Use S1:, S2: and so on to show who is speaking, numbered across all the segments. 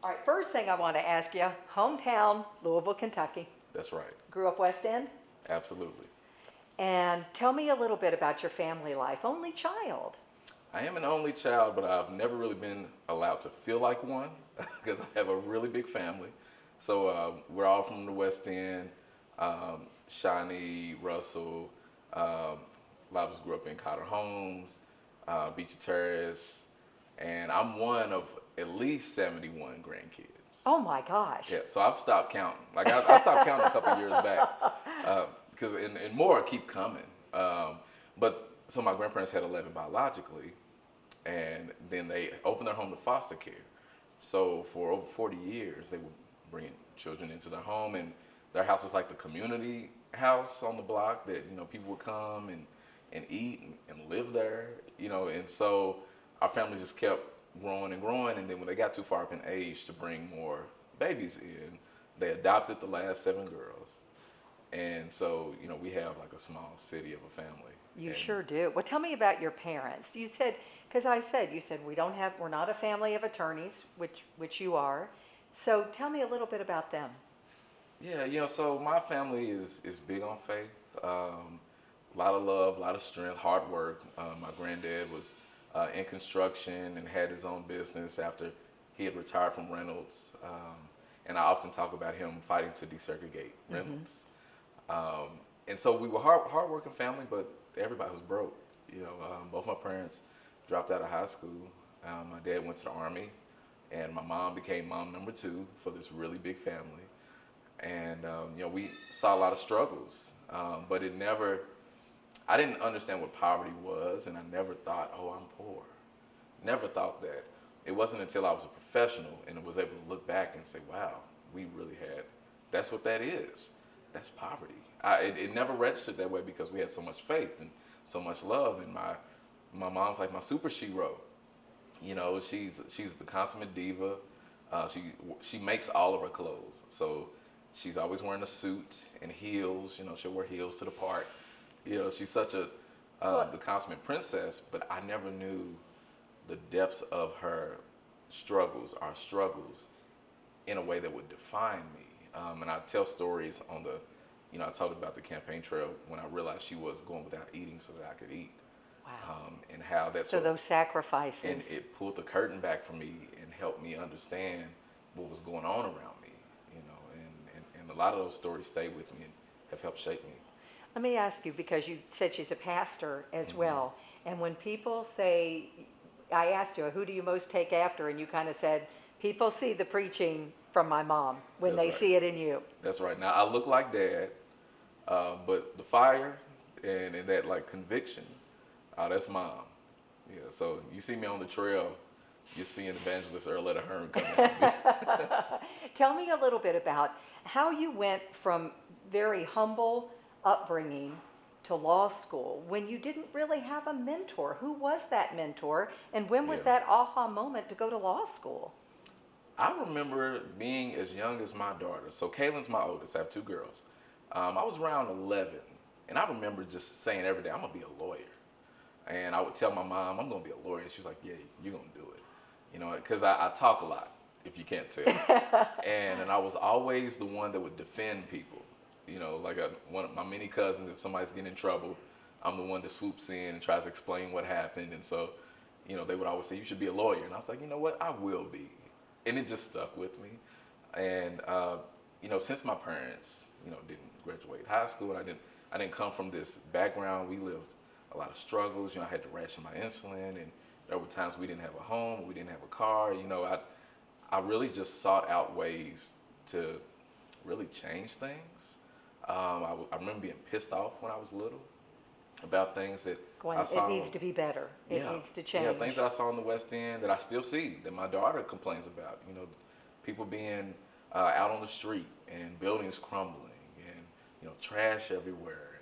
S1: All right, first thing I want to ask you, hometown, Louisville, Kentucky.
S2: That's right.
S1: Grew up West End.
S2: Absolutely.
S1: And tell me a little bit about your family life. Only child.
S2: I am an only child, but I've never really been allowed to feel like one because I have a really big family. So we're all from the West End. Shawnee, Russell, a lot of us grew up in Cotter Homes, Beachy Terrace, and I'm one of at least 71 grandkids.
S1: Oh my gosh.
S2: Yeah, so I've stopped counting. Like I stopped counting a couple of years back because and more keep coming. But so my grandparents had 11 biologically, and then they opened their home to foster care. So for over 40 years, they were bringing children into their home, and their house was like the community house on the block that people would come and eat and live there. And so our family just kept growing and growing, and then when they got too far up in age to bring more babies in, they adopted the last 7 girls. And so, we have like a small city of a family.
S1: You
S2: And
S1: sure do. Well, tell me about your parents. You said, you said we're not a family of attorneys, which you are. So tell me a little bit about them.
S2: Yeah, so my family is big on faith. A lot of love, a lot of strength, hard work. My granddad was in construction and had his own business after he had retired from Reynolds. And I often talk about him fighting to desegregate Reynolds. And so we were hard-working family, but everybody was broke. Both my parents dropped out of high school. My dad went to the Army, and my mom became mom number 2 for this really big family. And we saw a lot of struggles, but I didn't understand what poverty was, and I never thought, oh, I'm poor. Never thought that. It wasn't until I was a professional and was able to look back and say, wow, we really that's what that is. That's poverty. It never registered that way because we had so much faith and so much love, and my mom's like my superhero. She's the consummate diva. She makes all of her clothes, so she's always wearing a suit and heels. She'll wear heels to the park. She's such the consummate princess, but I never knew the depths of her struggles, our struggles, in a way that would define me. And I tell stories on I talked about the campaign trail when I realized she was going without eating so that I could eat.
S1: Wow.
S2: And how that's
S1: So those sacrifices.
S2: and it pulled the curtain back for me and helped me understand what was going on around me. And a lot of those stories stay with me and have helped shape me.
S1: Let me ask you, because you said she's a pastor as well, and when people say, I asked you, who do you most take after? And you kind of said, people see the preaching from my mom when they see it in you.
S2: That's right. Now, I look like Dad, but the fire and that like conviction, that's Mom. Yeah, so you see me on the trail, you're seeing Evangelist Earletta Hearn coming at me.
S1: Tell me a little bit about how you went from very humble upbringing to law school when you didn't really have a mentor. Who was that mentor, and when was that aha moment to go to law school?
S2: I remember being as young as my daughter. So Kaylin's my oldest. I have 2 girls. I was around 11, and I remember just saying every day, I'm going to be a lawyer. And I would tell my mom, I'm going to be a lawyer. And she was like, yeah, you're going to do it. Because I talk a lot, if you can't tell. and I was always the one that would defend people. Like one of my many cousins, if somebody's getting in trouble, I'm the one that swoops in and tries to explain what happened. And so, they would always say, you should be a lawyer. And I was like, you know what, I will be. And it just stuck with me. And, since my parents, didn't graduate high school, and I didn't come from this background, we lived a lot of struggles. I had to ration my insulin, and there were times we didn't have a home, we didn't have a car. I really just sought out ways to really change things. I remember being pissed off when I was little about things that I saw.
S1: It needs to be better. It needs to change.
S2: Yeah, things that I saw in the West End that I still see, that my daughter complains about. People being out on the street and buildings crumbling and, trash everywhere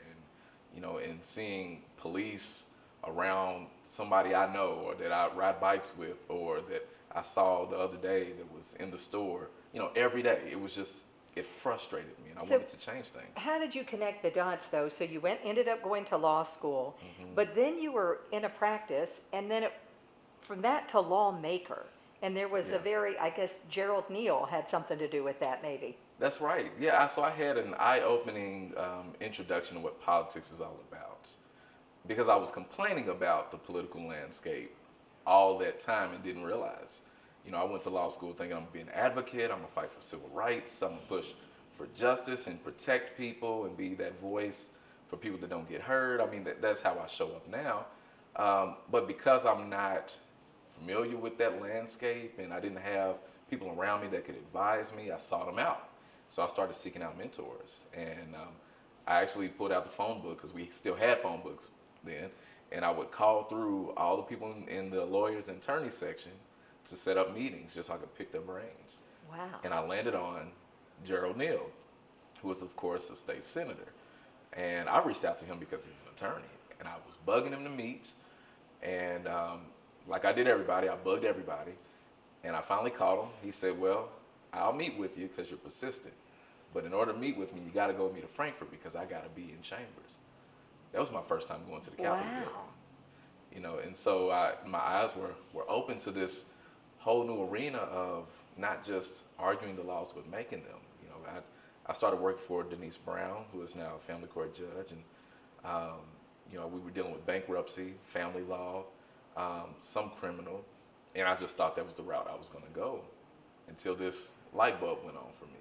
S2: and seeing police around somebody I know or that I ride bikes with or that I saw the other day that was in the store, every day. It frustrated me, and I wanted to change things.
S1: How did you connect the dots, though? So you ended up going to law school, but then you were in a practice, and then from that to lawmaker. And there was
S2: Yeah.
S1: a very, I guess, Gerald Neal had something to do with that, maybe.
S2: That's right. Yeah, so I had an eye-opening introduction to what politics is all about because I was complaining about the political landscape all that time and didn't realize. I went to law school thinking I'm gonna be an advocate, I'm gonna fight for civil rights, I'm gonna push for justice and protect people and be that voice for people that don't get heard. I mean, that's how I show up now. But because I'm not familiar with that landscape and I didn't have people around me that could advise me, I sought them out. So I started seeking out mentors, and I actually pulled out the phone book because we still had phone books then, and I would call through all the people in the lawyers and attorneys section to set up meetings just so I could pick their brains.
S1: Wow.
S2: And I landed on Gerald Neal, who was of course a state senator, and I reached out to him because he's an attorney, and I was bugging him to meet, and like I did everybody, I bugged everybody, and I finally called him. He said, "Well, I'll meet with you because you're persistent. But in order to meet with me, you got to go with me to Frankfurt because I got to be in chambers." That was my first time going to the Capitol building. And so my eyes were open to this whole new arena of not just arguing the laws, but making them. I started working for Denise Brown, who is now a family court judge, and we were dealing with bankruptcy, family law, some criminal, and I just thought that was the route I was going to go until this light bulb went on for me.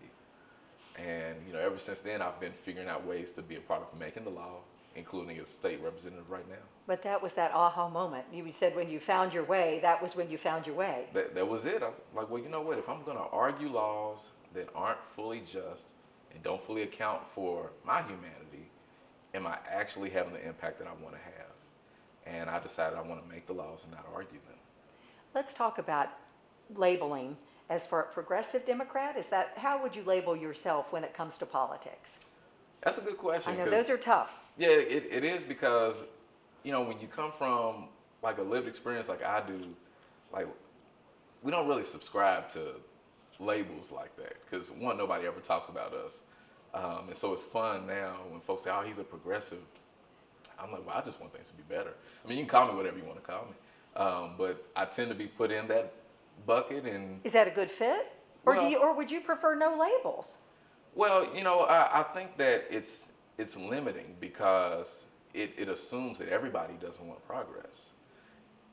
S2: And ever since then, I've been figuring out ways to be a part of making the law, including as state representative right now.
S1: But that was that aha moment. You said when you found your way, that was when you found your way.
S2: That was it. I was like, well, you know what? If I'm going to argue laws that aren't fully just and don't fully account for my humanity, am I actually having the impact that I want to have? And I decided I want to make the laws and not argue them.
S1: Let's talk about labeling. As for a progressive Democrat, how would you label yourself when it comes to politics?
S2: That's a good question.
S1: I know those are tough.
S2: Yeah, it is because, when you come from like a lived experience like I do, like we don't really subscribe to labels like that because one, nobody ever talks about us. And so it's fun now when folks say, "Oh, he's a progressive." I'm like, well, I just want things to be better. I mean, you can call me whatever you want to call me. But I tend to be put in that bucket. And
S1: is that a good fit? Or would you prefer no labels?
S2: Well, I think that it's limiting because it assumes that everybody doesn't want progress.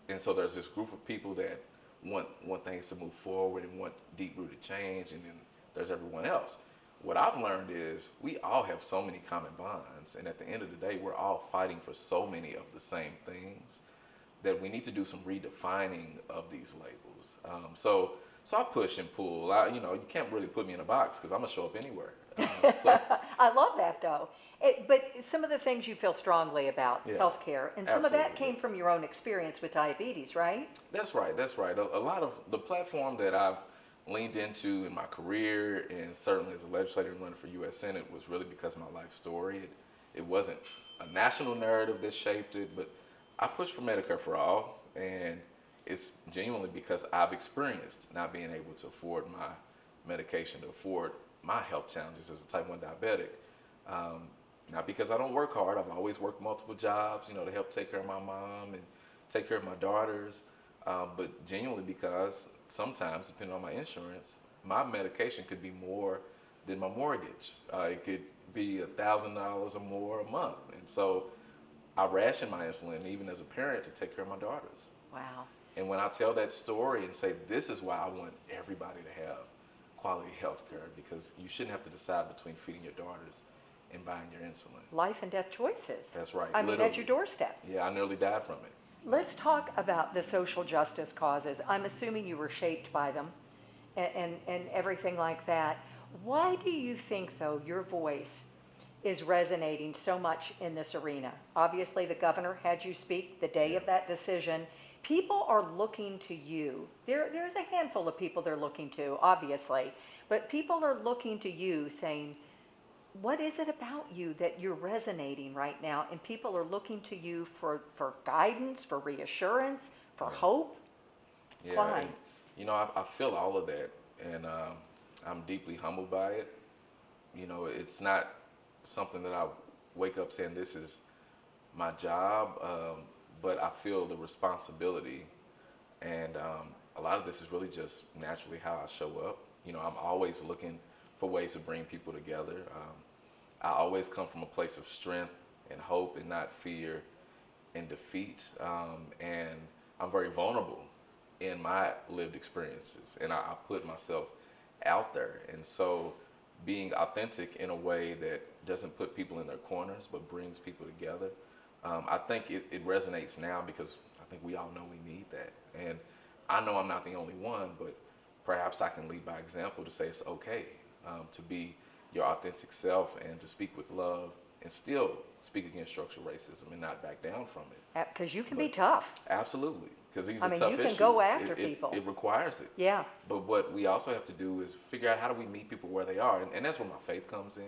S2: And so there's this group of people that want things to move forward and want deep-rooted change, and then there's everyone else. What I've learned is we all have so many common bonds, and at the end of the day, we're all fighting for so many of the same things that we need to do some redefining of these labels. So I push and pull. You can't really put me in a box because I'm gonna show up anywhere.
S1: I love that though. But some of the things you feel strongly about healthcare, and some of that came from your own experience with diabetes, right?
S2: That's right. A lot of the platform that I've leaned into in my career, and certainly as a legislator running for U.S. Senate, was really because of my life story. It wasn't a national narrative that shaped it, but I pushed for Medicare for all, and it's genuinely because I've experienced not being able to afford my medication, to afford my health challenges as a type 1 diabetic. Not because I don't work hard. I've always worked multiple jobs, to help take care of my mom and take care of my daughters. But genuinely because sometimes, depending on my insurance, my medication could be more than my mortgage. It could be $1,000 or more a month. And so I ration my insulin even as a parent to take care of my daughters.
S1: Wow.
S2: And when I tell that story and say, this is why I want everybody to have quality health care, because you shouldn't have to decide between feeding your daughters and buying your insulin.
S1: Life and death choices.
S2: That's right.
S1: I mean, at your doorstep.
S2: Yeah, I nearly died from it.
S1: Let's talk about the social justice causes. I'm assuming you were shaped by them and everything like that. Why do you think, though, your voice is resonating so much in this arena? Obviously, the governor had you speak the day of that decision. People are looking to you. There's a handful of people they're looking to, obviously, but people are looking to you saying, what is it about you that you're resonating right now? And people are looking to you for guidance, for reassurance, for hope.
S2: Yeah,
S1: Why?
S2: And, I feel all of that, and I'm deeply humbled by it. It's not something that I wake up saying this is my job, but I feel the responsibility, and a lot of this is really just naturally how I show up. You know, I'm always looking for ways to bring people together. I always come from a place of strength and hope and not fear and defeat. And I'm very vulnerable in my lived experiences, and I put myself out there. And so being authentic in a way that doesn't put people in their corners but brings people together, I think it resonates now because I think we all know we need that. And I know I'm not the only one, but perhaps I can lead by example to say it's okay to be your authentic self and to speak with love and still speak against structural racism and not back down from it.
S1: Because you can
S2: But
S1: be tough.
S2: absolutely, because these
S1: I
S2: are
S1: mean,
S2: tough
S1: you can
S2: issues.
S1: go after
S2: It
S1: people.
S2: it requires it.
S1: Yeah.
S2: But what we also have to do is figure out how do we meet people where they are, and that's where my faith comes in.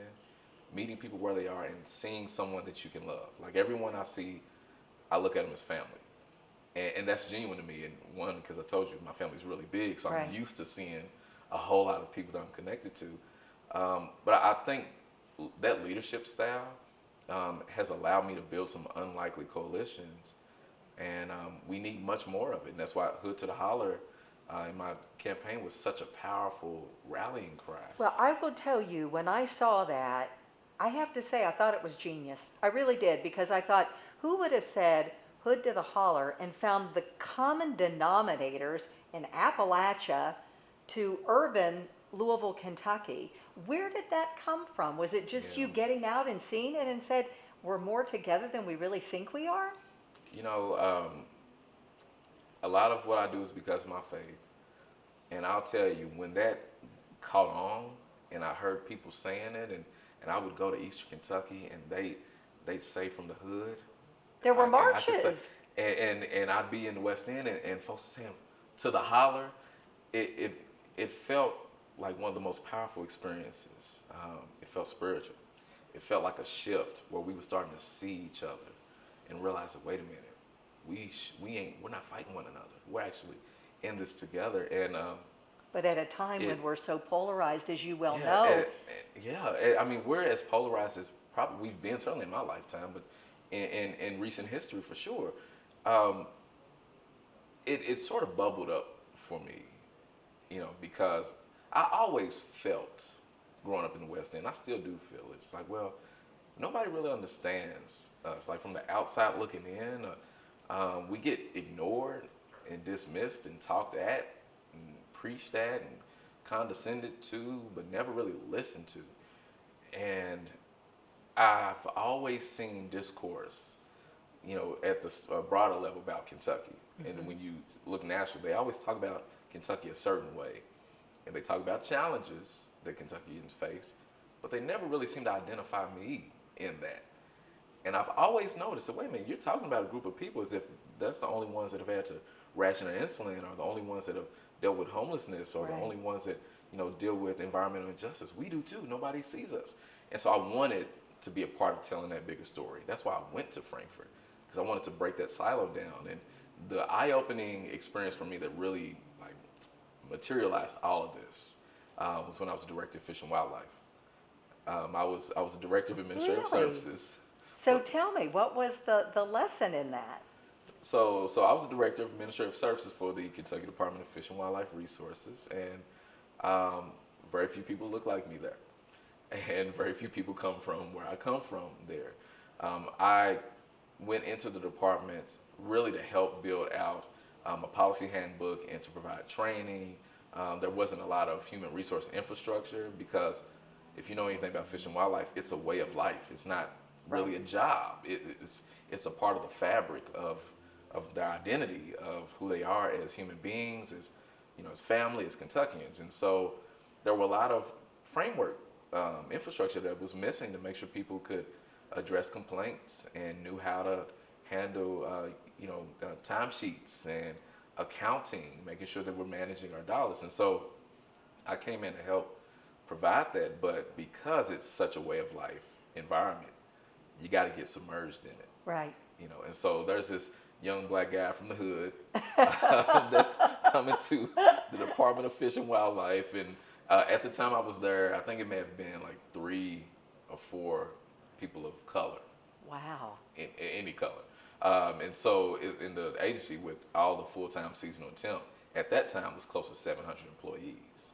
S2: Meeting people where they are and seeing someone that you can love. Like everyone I see, I look at them as family. And that's genuine to me. And one, because I told you, my family's really big, so
S1: Right.
S2: I'm used to seeing a whole lot of people that I'm connected to. But I think that leadership style has allowed me to build some unlikely coalitions. And we need much more of it. And that's why Hood to the Holler in my campaign was such a powerful rallying cry.
S1: Well, I will tell you, when I saw that, I have to say I thought it was genius. I really did, because I thought, who would have said Hood to the Holler and found the common denominators in Appalachia to urban Louisville, Kentucky? Where did that come from? Was it just you
S2: Yeah.
S1: getting out and seeing it and said, we're more together than we really think we are?
S2: You know, a lot of what I do is because of my faith. And I'll tell you, when that caught on and I heard people saying it, and I would go to Eastern Kentucky and they'd say from the hood.
S1: There were
S2: And I could
S1: marches.
S2: and I'd be in the West End and folks saying to the holler, it felt like one of the most powerful experiences. It felt spiritual. It felt like a shift where we were starting to see each other and realize that, wait a minute, we're not fighting one another. We're actually in this together. And
S1: But at a time when we're so polarized, as you well
S2: yeah,
S1: know.
S2: I mean, we're as polarized as probably we've been, certainly in my lifetime, but in recent history for sure. It sort of bubbled up for me, you know, because I always felt growing up in the West End, I still do feel it. It's like, well, nobody really understands us. Like from the outside looking in, we get ignored and dismissed and talked at and preached at and condescended to, but never really listened to. And I've always seen discourse, you know, at the broader level about Kentucky. Mm-hmm. And when you look nationally, they always talk about Kentucky a certain way. And they talk about challenges that Kentuckians face, but they never really seem to identify me in that. And I've always noticed that, wait a minute, you're talking about a group of people as if that's the only ones that have had to ration their insulin, or the only ones that have dealt with homelessness, or
S1: Right.
S2: the only ones that, you know, deal with environmental injustice. We do too. Nobody sees us. And so I wanted to be a part of telling that bigger story. That's why I went to Frankfurt, because I wanted to break that silo down. And the eye-opening experience for me that really like materialized all of this was when I was a director of Fish and Wildlife. I was a director of administrative
S1: Really?
S2: services.
S1: So tell me, what was the lesson in that?
S2: So I was the director of administrative services for the Kentucky Department of Fish and Wildlife Resources, and very few people look like me there, and very few people come from where I come from there. I went into the department really to help build out a policy handbook and to provide training. There wasn't a lot of human resource infrastructure because if you know anything about fish and wildlife, it's a way of life. It's not really a job. It's a part of the fabric of their identity, of who they are as human beings, as you know, as family, as Kentuckians. And so there were a lot of framework infrastructure that was missing to make sure people could address complaints and knew how to handle timesheets and accounting, making sure that we're managing our dollars. And so I came in to help provide that, but because it's such a way of life environment, you got to get submerged in it.
S1: Right.
S2: You know, and so there's this young black guy from the hood that's coming to the Department of Fish and Wildlife, and at the time I was there, I think it may have been like 3 or 4 people of color.
S1: Wow.
S2: In any color. And so in the agency with all the full-time seasonal temp, at that time was close to 700 employees.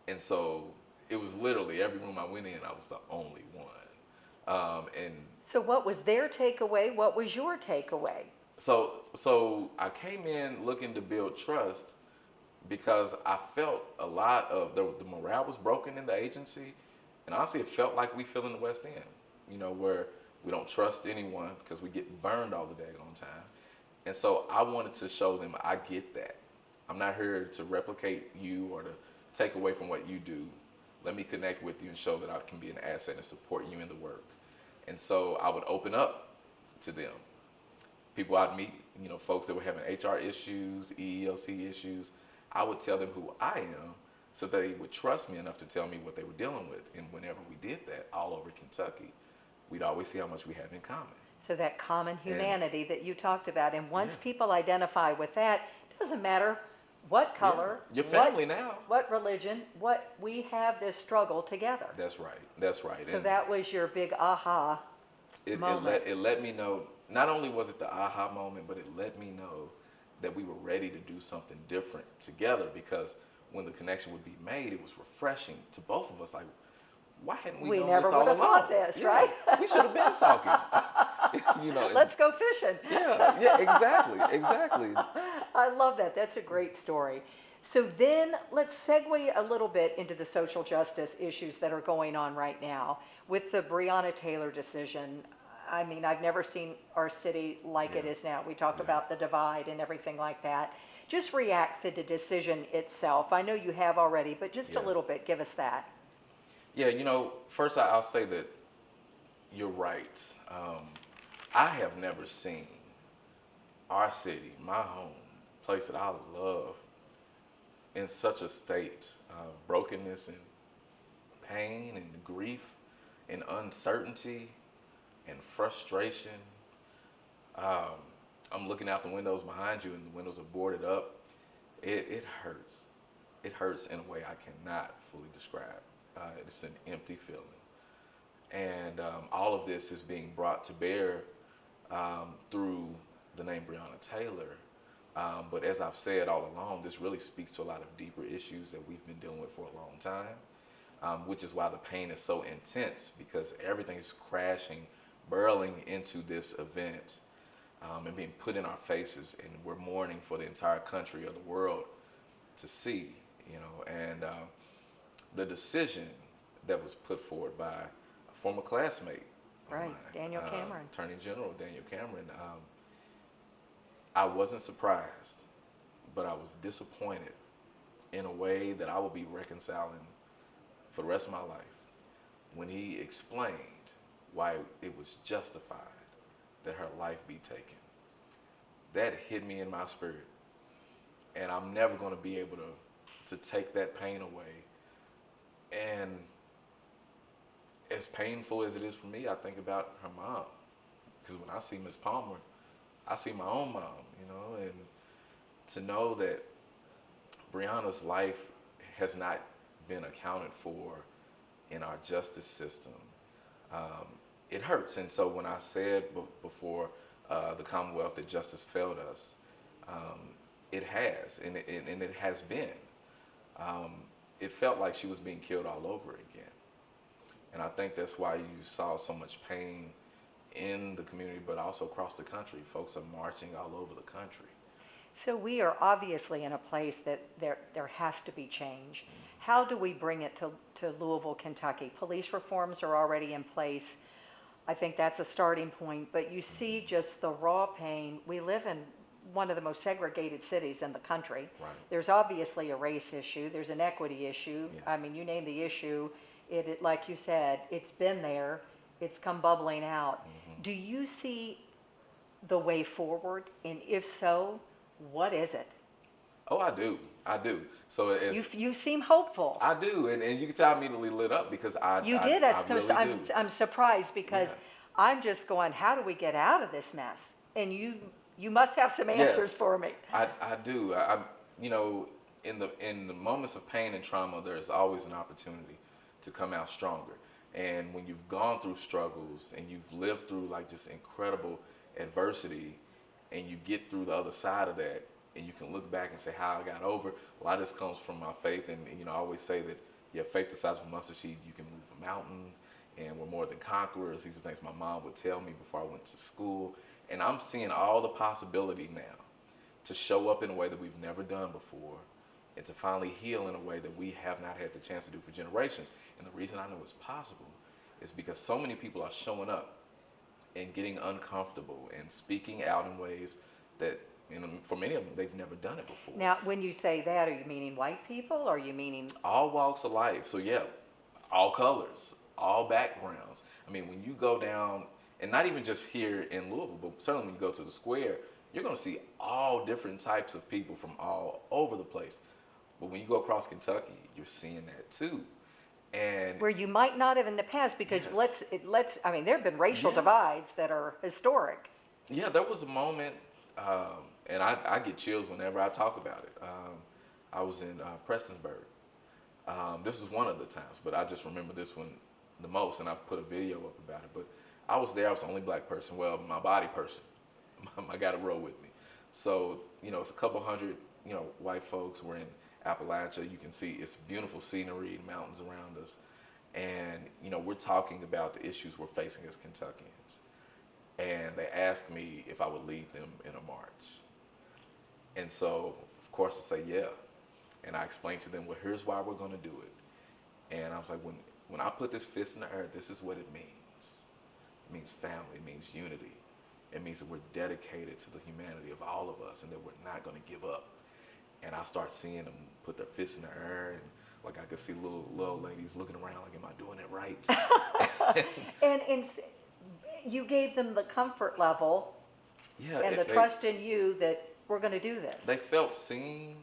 S2: And so it was literally every room I went in, I was the only one. And
S1: So what was their takeaway? What was your takeaway?
S2: so I came in looking to build trust because I felt a lot of the morale was broken in the agency, and honestly, it felt like we feel in the West End, where we don't trust anyone because we get burned all the daggone time. And so I wanted to show them I get that. I'm not here to replicate you or to take away from what you do. Let me connect with you and show that I can be an asset and support you in the work. And so I would open up to them. People I'd meet, folks that were having HR issues, EEOC issues. I would tell them who I am so that they would trust me enough to tell me what they were dealing with. And whenever we did that all over Kentucky, we'd always see how much we have in common.
S1: So that common humanity that you talked about. And once
S2: Yeah.
S1: people identify with that, it doesn't matter what color,
S2: Your family now.
S1: what religion, we have this struggle together.
S2: That's right. That's right.
S1: So
S2: And
S1: that was your big aha moment.
S2: it let me know, not only was it the aha moment, but it let me know that we were ready to do something different together, because when the connection would be made, it was refreshing to both of us. Like, why hadn't we known
S1: never
S2: this all
S1: would have
S2: along?
S1: thought this,
S2: Yeah,
S1: right?
S2: We should have been talking. And-
S1: Let's go fishing.
S2: yeah, exactly.
S1: I love that. That's a great story. So then let's segue a little bit into the social justice issues that are going on right now with the Breonna Taylor decision. I mean, I've never seen our city like it
S2: Yeah.
S1: is now. We talk
S2: Yeah.
S1: about the divide and everything like that. Just react to the decision itself. I know you have already, but just a
S2: Yeah.
S1: little bit. Give us that.
S2: Yeah, first I'll say that you're right. I have never seen our city, my home, place that I love, in such a state of brokenness and pain and grief and uncertainty and frustration. I'm looking out the windows behind you, and the windows are boarded up. It hurts. It hurts in a way I cannot fully describe. It's an empty feeling. And all of this is being brought to bear through the name Breonna Taylor. But as I've said all along, this really speaks to a lot of deeper issues that we've been dealing with for a long time, which is why the pain is so intense, because everything is crashing, barreling into this event and being put in our faces, and we're mourning for the entire country or the world to see, and the decision that was put forward by a former classmate of
S1: Right,
S2: mine,
S1: Daniel Cameron.
S2: Attorney General Daniel Cameron. I wasn't surprised, but I was disappointed in a way that I will be reconciling for the rest of my life, when he explained why it was justified that her life be taken. That hit me in my spirit, and I'm never going to be able to take that pain away. And as painful as it is for me, I think about her mom, because when I see Miss Palmer, I see my own mom, and to know that Breonna's life has not been accounted for in our justice system, it hurts. And so when I said before the Commonwealth that justice failed us, it has, and it has been. It felt like she was being killed all over again. And I think that's why you saw so much pain in the community, but also across the country. Folks are marching all over the country.
S1: So we are obviously in a place that there has to be change. How do we bring it to Louisville, Kentucky? Police reforms are already in place. I think that's a starting point, but you see just the raw pain. We live in one of the most segregated cities in the country.
S2: Right.
S1: There's obviously a race issue. There's an equity issue.
S2: Yeah.
S1: I mean, you name the issue. It like you said, it's been there. It's come bubbling out.
S2: Mm-hmm.
S1: Do you see the way forward? And if so, what is it?
S2: Oh, I do. So
S1: You seem hopeful.
S2: I do, and you can tell I immediately lit up because I
S1: You
S2: I,
S1: did.
S2: I really do.
S1: I'm surprised because
S2: Yeah.
S1: I'm just going, how do we get out of this mess? And you must have some answers
S2: Yes.
S1: for me.
S2: I do. I'm in the moments of pain and trauma, there's always an opportunity to come out stronger. And when you've gone through struggles and you've lived through like just incredible adversity, and you get through the other side of that, and you can look back and say how I got over. A lot of this comes from my faith, and I always say that faith the size of a mustard seed, you can move a mountain, and we're more than conquerors. These are things my mom would tell me before I went to school, and I'm seeing all the possibility now to show up in a way that we've never done before, and to finally heal in a way that we have not had the chance to do for generations. And the reason I know it's possible is because so many people are showing up and getting uncomfortable and speaking out in ways that, for many of them, they've never done it before.
S1: Now, when you say that, are you meaning white people, or are you meaning?
S2: All walks of life. So yeah, all colors, all backgrounds. I mean, when you go down, and not even just here in Louisville, but certainly when you go to the square, you're going to see all different types of people from all over the place. But when you go across Kentucky, you're seeing that too. And
S1: Where you might not have in the past, because
S2: yes.
S1: I mean, there have been racial
S2: Yeah.
S1: divides that are historic.
S2: Yeah, there was a moment, and I get chills whenever I talk about it. I was in Prestonsburg. This was one of the times, but I just remember this one the most, and I've put a video up about it. But I was there. I was the only black person. Well, my body person. I got a row with me. So, it's a couple hundred, white folks. We're in Appalachia. You can see it's beautiful scenery, mountains around us. And, we're talking about the issues we're facing as Kentuckians. And they asked me if I would lead them in a march. And so, of course, I say, yeah. And I explained to them, well, here's why we're going to do it. And I was like, when I put this fist in the air, this is what it means. It means family. It means unity. It means that we're dedicated to the humanity of all of us and that we're not going to give up. And I start seeing them put their fists in the air, and like I could see little ladies looking around like, am I doing it right?
S1: And you gave them the comfort level and the trust in you that we're going to do this.
S2: They felt seen,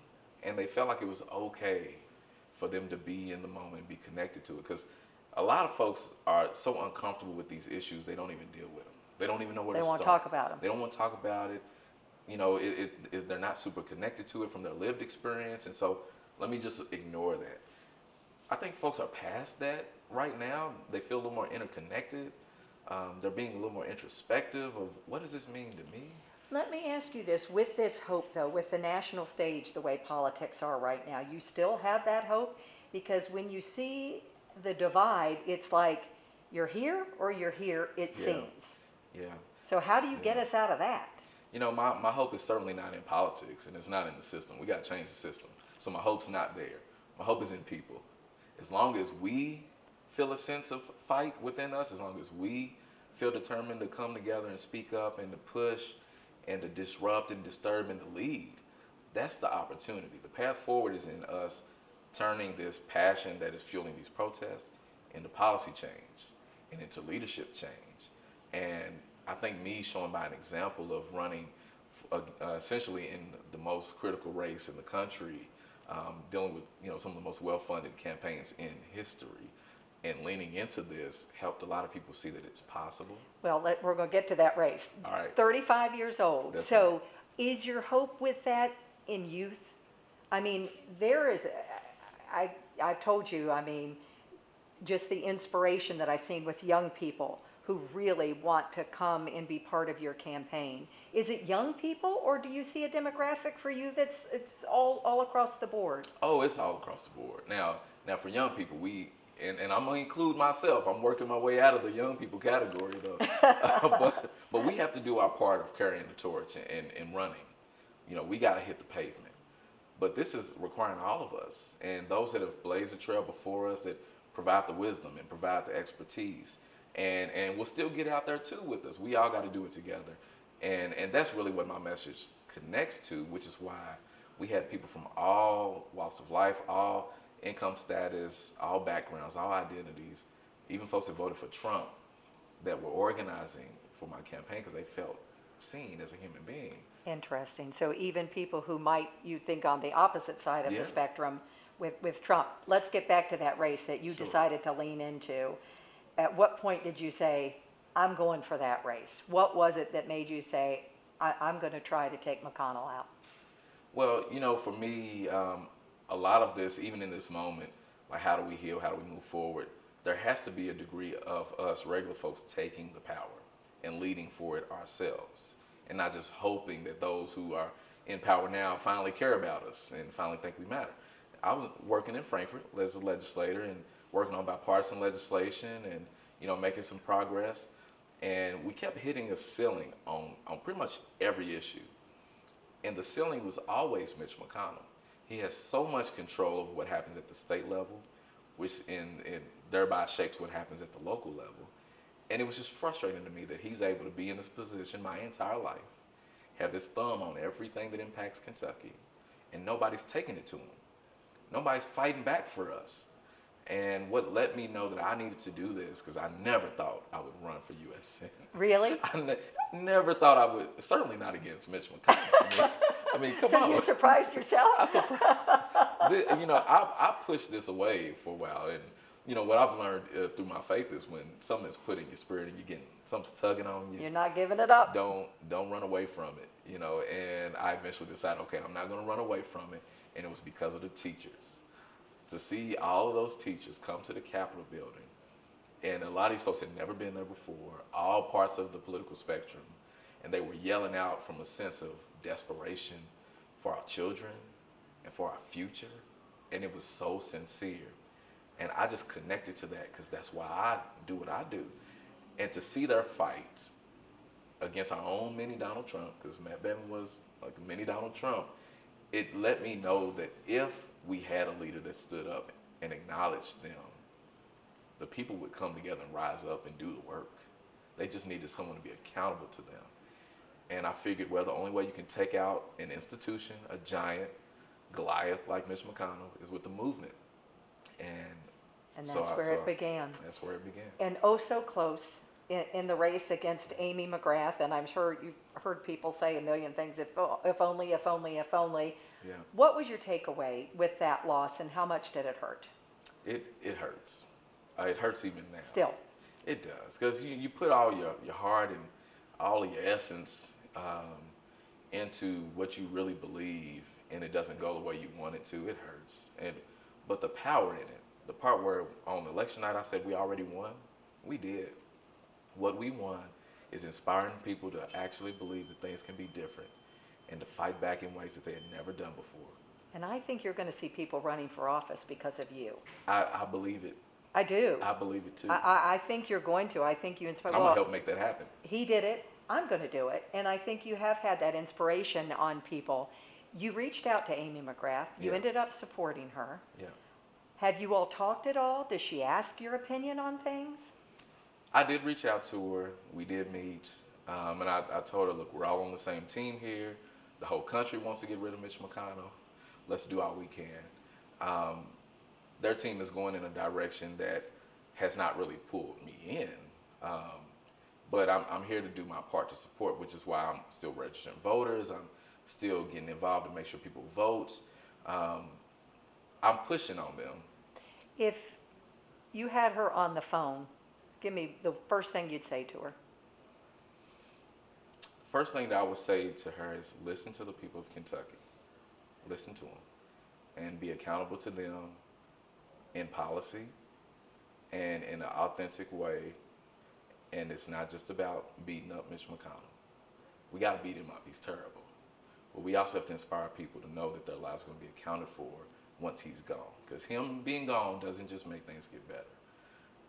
S2: and they felt like it was okay for them to be in the moment and be connected to it. Because a lot of folks are so uncomfortable with these issues, they don't even deal with them. They don't even know where to start.
S1: They won't talk about them.
S2: They don't want to talk about it. They're not super connected to it from their lived experience. And so let me just ignore that. I think folks are past that right now. They feel a little more interconnected. They're being a little more introspective of what does this mean to me?
S1: Let me ask you this, with this hope though, with the national stage the way politics are right now, you still have that hope? Because when you see the divide, it's like you're here or you're here, it seems.
S2: Yeah.
S1: So how do you get us out of that?
S2: My hope is certainly not in politics, and it's not in the system. We got to change the system. So my hope's not there. My hope is in people. As long as we feel a sense of fight within us, as long as we feel determined to come together and speak up and to push and to disrupt and disturb and to lead, that's the opportunity. The path forward is in us turning this passion that is fueling these protests into policy change and into leadership change. And I think me showing by an example of running essentially in the most critical race in the country, dealing with some of the most well-funded campaigns in history, and leaning into this helped a lot of people see that it's possible.
S1: Well, we're going to get to that race.
S2: All right.
S1: 35 years old.
S2: That's
S1: so
S2: right.
S1: Is your hope with that in youth? I mean, I've told you, just the inspiration that I've seen with young people who really want to come and be part of your campaign. Is it young people, or do you see a demographic for you it's all across the board?
S2: Oh, it's all across the board. Now for young people, and I'm gonna include myself. I'm working my way out of the young people category though. But we have to do our part of carrying the torch and running. We got to hit the pavement. But this is requiring all of us and those that have blazed the trail before us, that provide the wisdom and provide the expertise. And we'll still get out there too with us. We all got to do it together. And that's really what my message connects to, which is why we had people from all walks of life, all income status, all backgrounds, all identities, even folks that voted for Trump, that were organizing for my campaign because they felt seen as a human being.
S1: Interesting. So even people who you think on the opposite side of
S2: Yeah.
S1: the spectrum with Trump. Let's get back to that race that you
S2: Sure.
S1: decided to lean into. At what point did you say, I'm going for that race? What was it that made you say, I'm going to try to take McConnell out?
S2: Well, for me, a lot of this, even in this moment, like how do we heal, how do we move forward, there has to be a degree of us regular folks taking the power and leading for it ourselves, and not just hoping that those who are in power now finally care about us and finally think we matter. I was working in Frankfurt as a legislator and working on bipartisan legislation and making some progress. And we kept hitting a ceiling on pretty much every issue. And the ceiling was always Mitch McConnell. He has so much control over what happens at the state level, which in thereby shapes what happens at the local level. And it was just frustrating to me that he's able to be in this position my entire life, have his thumb on everything that impacts Kentucky, and nobody's taking it to him. Nobody's fighting back for us. And what let me know that I needed to do this, because I never thought I would run for U.S. Senate.
S1: Really?
S2: Never thought I would, certainly not against Mitch McConnell. I mean, come on.
S1: So you surprised yourself?
S2: I pushed this away for a while. And, what I've learned through my faith is when something is put in your spirit and something's tugging on you.
S1: You're not giving it up.
S2: Don't run away from it, And I eventually decided, okay, I'm not going to run away from it. And it was because of the teachers. To see all of those teachers come to the Capitol building, and a lot of these folks had never been there before, all parts of the political spectrum, and they were yelling out from a sense of desperation for our children and for our future, and it was so sincere. And I just connected to that because that's why I do what I do. And to see their fight against our own mini Donald Trump, because Matt Bevin was like a mini Donald Trump, it let me know that if we had a leader that stood up and acknowledged them, the people would come together and rise up and do the work. They just needed someone to be accountable to them. And I figured, well, the only way you can take out an institution, a giant, Goliath like Mitch McConnell, is with the movement.
S1: And that's where it began.
S2: That's where it began.
S1: And oh so close in the race against Amy McGrath, and I'm sure you've heard people say a million things, if only, if only, if only.
S2: Yeah.
S1: What was your takeaway with that loss, and how much did it hurt?
S2: It hurts. It hurts even now.
S1: Still.
S2: It does, because you put all your heart and all of your essence into what you really believe, and it doesn't go the way you want it to. It hurts. But the power in it, the part where on election night I said we already won, we did. What we won is inspiring people to actually believe that things can be different and to fight back in ways that they had never done before.
S1: And I think you're going to see people running for office because of you.
S2: I believe it.
S1: I do.
S2: I believe it too.
S1: I think you're going to. I think you inspire.
S2: I'm going to help make that happen.
S1: He did it. I'm going to do it. And I think you have had that inspiration on people. You reached out to Amy McGrath. You ended up supporting her.
S2: Yeah.
S1: Have you all talked at all? Does she ask your opinion on things?
S2: I did reach out to her. We did meet. And I told her, look, we're all on the same team here. The whole country wants to get rid of Mitch McConnell. Let's do all we can. Their team is going in a direction that has not really pulled me in. But I'm here to do my part to support, which is why I'm still registering voters. I'm still getting involved to make sure people vote. I'm pushing on them.
S1: If you had her on the phone, give me the first thing you'd say to her.
S2: First thing that I would say to her is listen to the people of Kentucky. Listen to them. And be accountable to them in policy and in an authentic way. And it's not just about beating up Mitch McConnell. We got to beat him up. He's terrible. But we also have to inspire people to know that their lives are going to be accounted for once he's gone. Because him being gone doesn't just make things get better.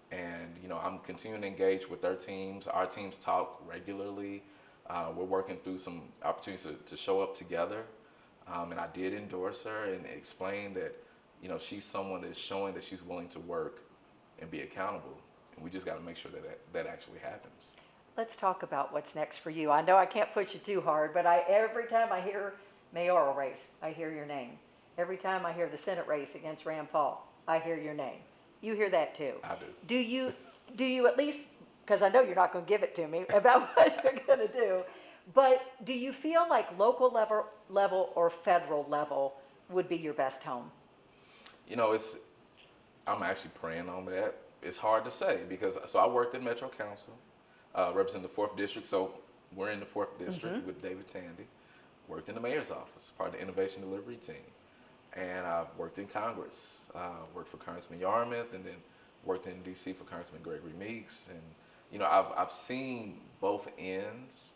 S2: And, I'm continuing to engage with their teams. Our teams talk regularly. We're working through some opportunities to show up together. And I did endorse her and explain that, she's someone that's showing that she's willing to work and be accountable. And we just got to make sure that actually happens.
S1: Let's talk about what's next for you. I know I can't push you too hard, but every time I hear mayoral race, I hear your name. Every time I hear the Senate race against Rand Paul, I hear your name. You hear that too.
S2: I do.
S1: Do you at least, because I know you're not going to give it to me about what you're going to do, but do you feel like local level or federal level would be your best home?
S2: I'm actually praying on that. It's hard to say because I worked in Metro Council, representing the 4th District. So we're in the 4th District with David Tandy. Worked in the mayor's office, part of the innovation delivery team. And I've worked in Congress, worked for Congressman Yarmouth, and then worked in D.C. for Congressman Gregory Meeks. And, I've seen both ends,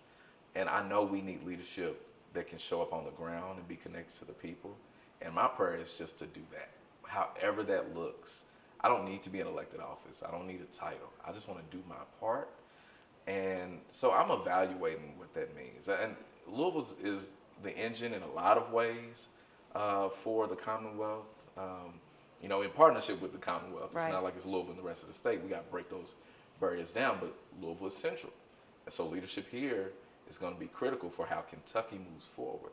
S2: and I know we need leadership that can show up on the ground and be connected to the people. And my prayer is just to do that, however that looks. I don't need to be in elected office. I don't need a title. I just want to do my part. And so I'm evaluating what that means. And Louisville is the engine in a lot of ways for the Commonwealth. In partnership with the Commonwealth. It's
S1: Right.
S2: not like it's Louisville and the rest of the state. We got to break those barriers down, but Louisville is central. And so leadership here is going to be critical for how Kentucky moves forward.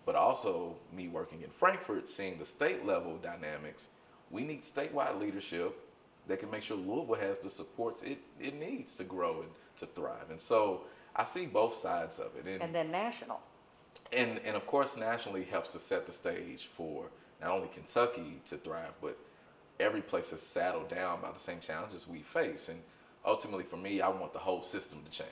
S2: But also, me working in Frankfurt, seeing the state level dynamics, we need statewide leadership that can make sure Louisville has the supports it needs to grow and to thrive. And so I see both sides of it.
S1: And then national.
S2: And of course, nationally helps to set the stage for not only Kentucky to thrive, but every place is saddled down by the same challenges we face. And ultimately, for me, I want the whole system to change.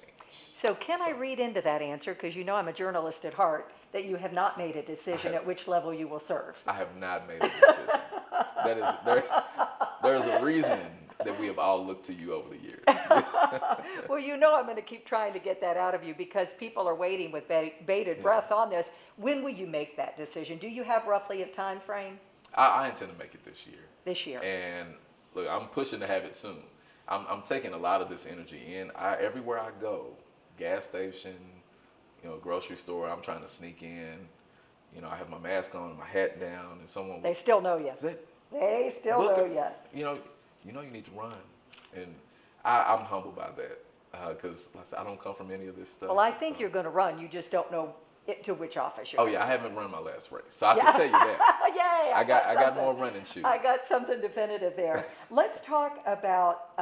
S1: So can I read into that answer, because you know I'm a journalist at heart, that you have not made a decision at which level you will serve?
S2: I have not made a decision. There's a reason that we have all looked to you over the years.
S1: Well, you know I'm going to keep trying to get that out of you because people are waiting with bated breath on this. When will you make that decision? Do you have roughly a time frame?
S2: I intend to make it this year.
S1: This year.
S2: And look, I'm pushing to have it soon. I'm taking a lot of this energy in. Everywhere I go, gas station, grocery store, I'm trying to sneak in. I have my mask on, my hat down, and someone.
S1: They still know you. They still know you.
S2: You need to run, and I'm humbled by that because like I said, I don't come from any of this stuff.
S1: Well, I think you're going to run. You just don't know to which office you're.
S2: Oh yeah, I haven't run my last race, so I can tell you that.
S1: Yay!
S2: I got more running shoes.
S1: I got something definitive there. Let's talk about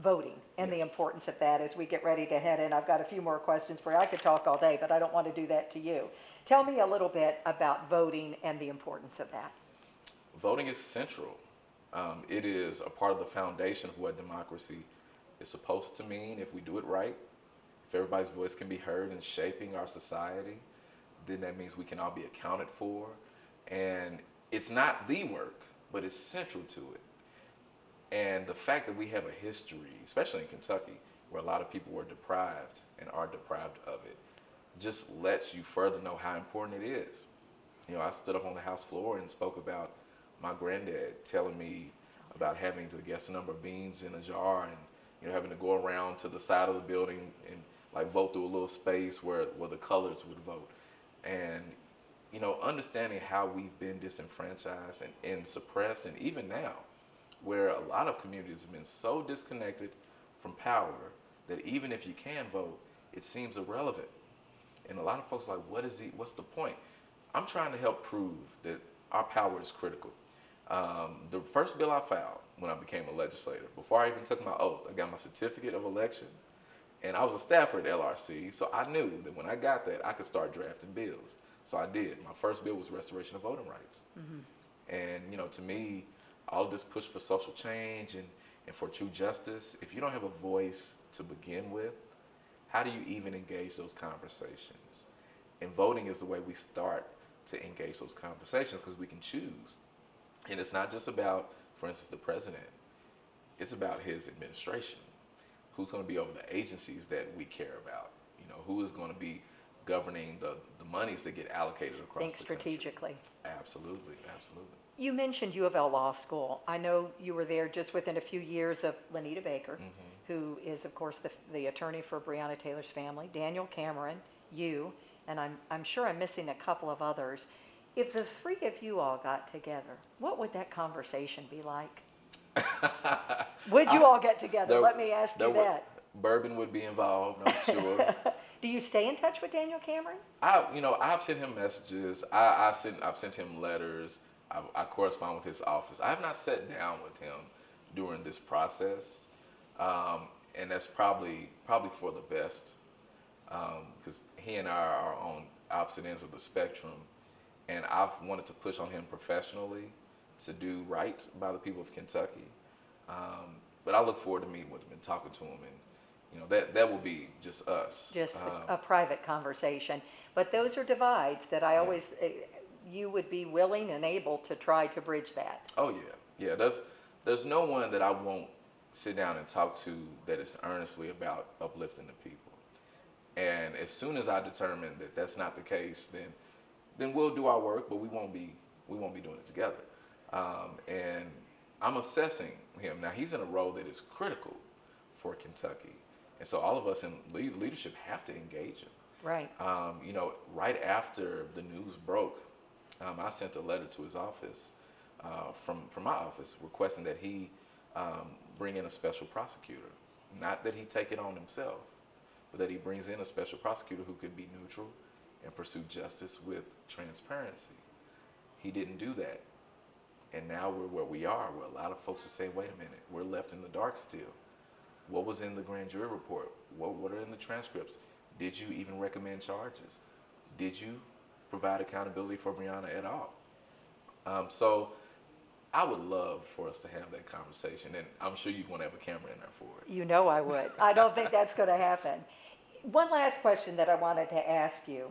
S1: voting and the importance of that as we get ready to head in. I've got a few more questions for you. I could talk all day, but I don't want to do that to you. Tell me a little bit about voting and the importance of that.
S2: Voting is central. It is a part of the foundation of what democracy is supposed to mean if we do it right. If everybody's voice can be heard in shaping our society, then that means we can all be accounted for. And it's not the work, but it's central to it. And the fact that we have a history, especially in Kentucky, where a lot of people were deprived and are deprived of it, just lets you further know how important it is. I stood up on the House floor and spoke about my granddad telling me about having to guess the number of beans in a jar and having to go around to the side of the building and like vote through a little space where the colors would vote. And understanding how we've been disenfranchised and suppressed, and even now where a lot of communities have been so disconnected from power that even if you can vote, it seems irrelevant. And a lot of folks are like, what's the point? I'm trying to help prove that our power is critical. The first bill I filed when I became a legislator, before I even took my oath, I got my certificate of election, and I was a staffer at LRC, so I knew that when I got that, I could start drafting bills. So I did. My first bill was restoration of voting rights. Mm-hmm. And to me, all of this push for social change and for true justice, if you don't have a voice to begin with, how do you even engage those conversations? And voting is the way we start to engage those conversations because we can choose. And it's not just about, for instance, the president. It's about his administration. Who's going to be over the agencies that we care about? Who is going to be governing the monies that get allocated across
S1: Think
S2: the country?
S1: strategically.
S2: Absolutely, absolutely.
S1: You mentioned U of L Law School. I know you were there just within a few years of Lenita Baker, mm-hmm. who is, of course, the attorney for Breonna Taylor's family, Daniel Cameron, you, and I'm sure I'm missing a couple of others. If the three of you all got together, what would that conversation be like? Would you all get together? Let me ask you that.
S2: Bourbon would be involved, I'm sure.
S1: Do you stay in touch with Daniel Cameron?
S2: I've sent him messages. I've sent him letters. I correspond with his office. I have not sat down with him during this process, and that's probably for the best, because he and I are on opposite ends of the spectrum, and I've wanted to push on him professionally to do right by the people of Kentucky. But I look forward to meeting with him and talking to him, and that will be just us.
S1: Just a private conversation. But those are divides that I always, you would be willing and able to try to bridge that.
S2: Oh yeah. There's no one that I won't sit down and talk to that is earnestly about uplifting the people. And as soon as I determine that that's not the case, then we'll do our work, but we won't be doing it together. And I'm assessing him now. He's in a role that is critical for Kentucky, and so all of us in leadership have to engage him.
S1: Right.
S2: Right after the news broke, I sent a letter to his office from my office requesting that he bring in a special prosecutor. Not that he take it on himself, but that he brings in a special prosecutor who could be neutral and pursue justice with transparency. He didn't do that. And now we're where we are, where a lot of folks are saying, wait a minute, we're left in the dark still. What was in the grand jury report? What are in the transcripts? Did you even recommend charges? Did you provide accountability for Breonna at all? So I would love for us to have that conversation, and I'm sure you'd want to have a camera in there for it.
S1: You know I would. I don't think that's going to happen. One last question that I wanted to ask you.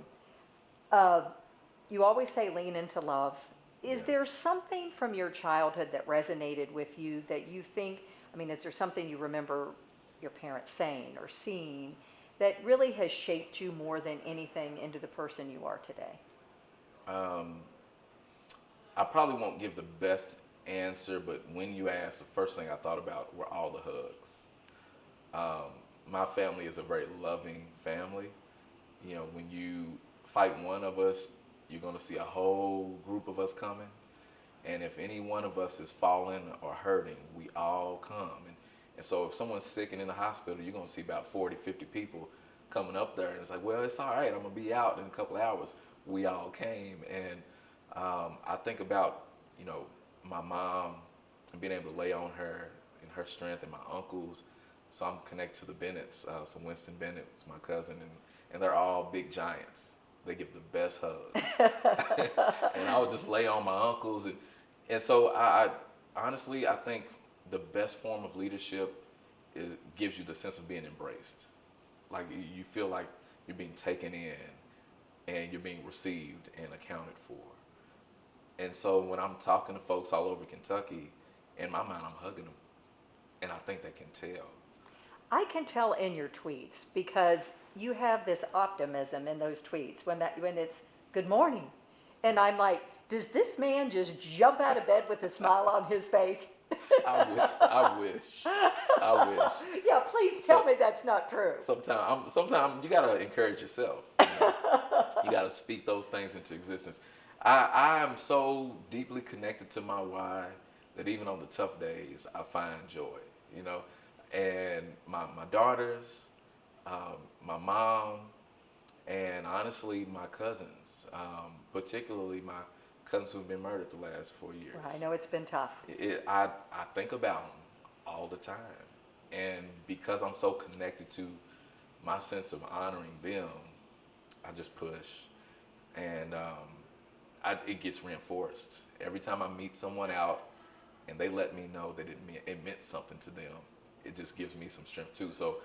S1: You always say lean into love. Is there something from your childhood that resonated with you that you think, is there something you remember your parents saying or seeing that really has shaped you more than anything into the person you are today?
S2: I probably won't give the best answer, but when you asked, the first thing I thought about were all the hugs. My family is a very loving family. When you fight one of us, you're going to see a whole group of us coming. And if any one of us is falling or hurting, we all come. And so if someone's sick and in the hospital, you're going to see about 40, 50 people coming up there. And it's like, well, it's all right. I'm going to be out in a couple of hours. We all came. And I think about, my mom and being able to lay on her and her strength, and my uncles. So I'm connected to the Bennetts. So Winston Bennett is my cousin, and they're all big giants. They give the best hugs. And I would just lay on my uncles. And so I honestly, I think the best form of leadership gives you the sense of being embraced. Like you feel like you're being taken in and you're being received and accounted for. And so when I'm talking to folks all over Kentucky, in my mind, I'm hugging them. And I think they can tell.
S1: I can tell in your tweets because you have this optimism in those tweets when it's good morning. And I'm like, does this man just jump out of bed with a smile on his face?
S2: I wish.
S1: Yeah, please tell me that's not true.
S2: Sometimes you gotta encourage yourself. You gotta speak those things into existence. I am so deeply connected to my why that even on the tough days, I find joy. And my daughters, my mom, and honestly my cousins, particularly my cousins who've been murdered the last 4 years.
S1: I know it's been tough.
S2: I think about them all the time. And because I'm so connected to my sense of honoring them, I just push. And it gets reinforced. Every time I meet someone out and they let me know that it meant something to them, it just gives me some strength too. So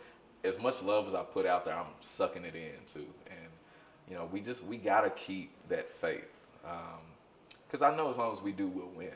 S2: as much love as I put out there, I'm sucking it in too. And we gotta keep that faith. Because I know as long as we do, we'll win.